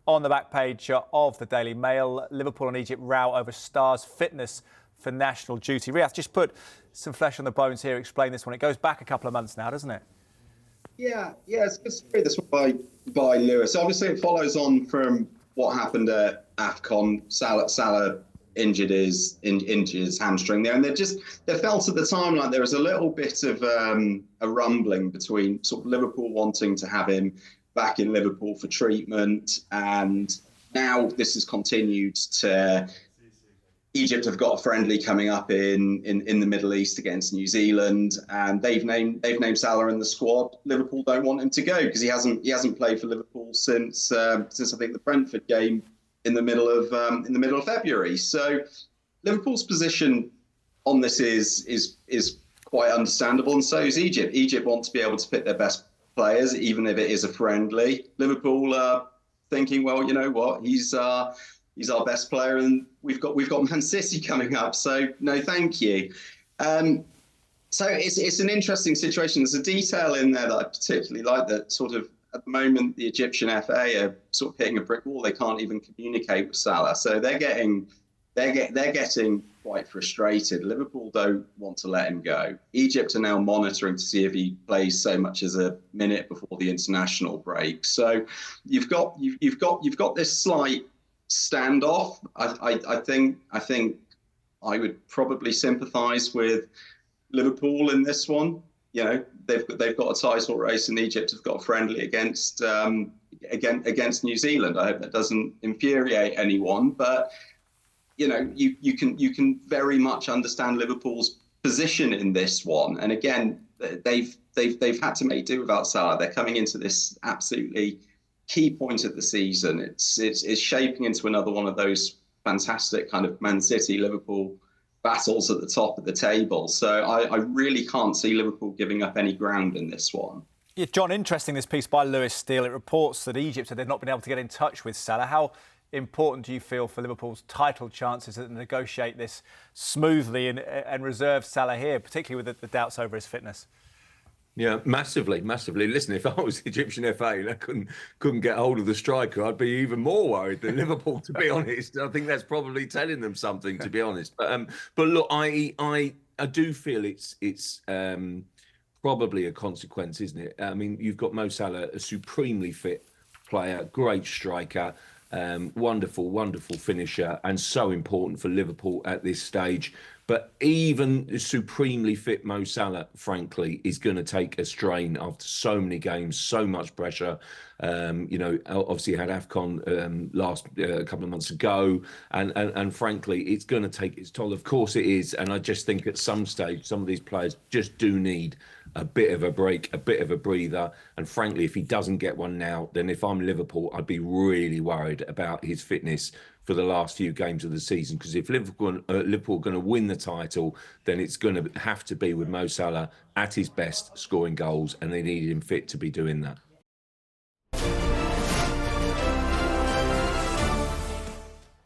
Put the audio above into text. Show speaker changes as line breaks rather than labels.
on the back page of the Daily Mail. Liverpool and Egypt row over stars' fitness for national duty. Riath, just put some flesh on the bones here. Explain this one. It goes back a couple of months now, doesn't it?
Yeah, it's good story, this one by Lewis. Obviously, it follows on from what happened at AFCON. Salah injured his hamstring there, and there felt at the time like there was a little bit of a rumbling between sort of Liverpool wanting to have him back in Liverpool for treatment, and now this has continued to. Egypt have got a friendly coming up in the Middle East against New Zealand, and they've named Salah in the squad. Liverpool don't want him to go because he hasn't played for Liverpool since I think the Brentford game in the middle of February. So Liverpool's position on this is quite understandable, and so is Egypt. Egypt want to be able to pick their best players, even if it is a friendly. Liverpool are thinking, well, you know what, he's our best player, and we've got Man City coming up, so no, thank you. So it's an interesting situation. There's a detail in there that I particularly like. That sort of at the moment the Egyptian FA are sort of hitting a brick wall. They can't even communicate with Salah, so they're getting quite frustrated. Liverpool don't want to let him go. Egypt are now monitoring to see if he plays so much as a minute before the international break. So you've got this slight standoff. I think I would probably sympathise with Liverpool in this one. You know, they've got a title race, and Egypt have got a friendly against New Zealand. I hope that doesn't infuriate anyone, but you know, you can very much understand Liverpool's position in this one. And again, they've had to make do without Salah. They're coming into this absolutely key point of the season. It's shaping into another one of those fantastic kind of Man City Liverpool battles at the top of the table. So I really can't see Liverpool giving up any ground in this one.
Yeah, John, interesting, this piece by Lewis Steele. It reports that Egypt have not been able to get in touch with Salah. How important do you feel for Liverpool's title chances to negotiate this smoothly and reserve Salah here, particularly with the doubts over his fitness?
Yeah, massively. Listen, if I was Egyptian FA and I couldn't get hold of the striker, I'd be even more worried than Liverpool, to be honest. I think that's probably telling them something, to be honest. But look, I do feel it's probably a consequence, isn't it? I mean, you've got Mo Salah, a supremely fit player, great striker, wonderful finisher, and so important for Liverpool at this stage. But even supremely fit Mo Salah, frankly, is going to take a strain after so many games, so much pressure. You know, obviously had AFCON last couple of months ago, and frankly, it's going to take its toll. Of course it is, and I just think at some stage, some of these players just do need a bit of a break, a bit of a breather. And frankly, if he doesn't get one now, then if I'm Liverpool, I'd be really worried about his fitness for the last few games of the season. Because if Liverpool are going to win the title, then it's going to have to be with Mo Salah at his best, scoring goals, and they need him fit to be doing that.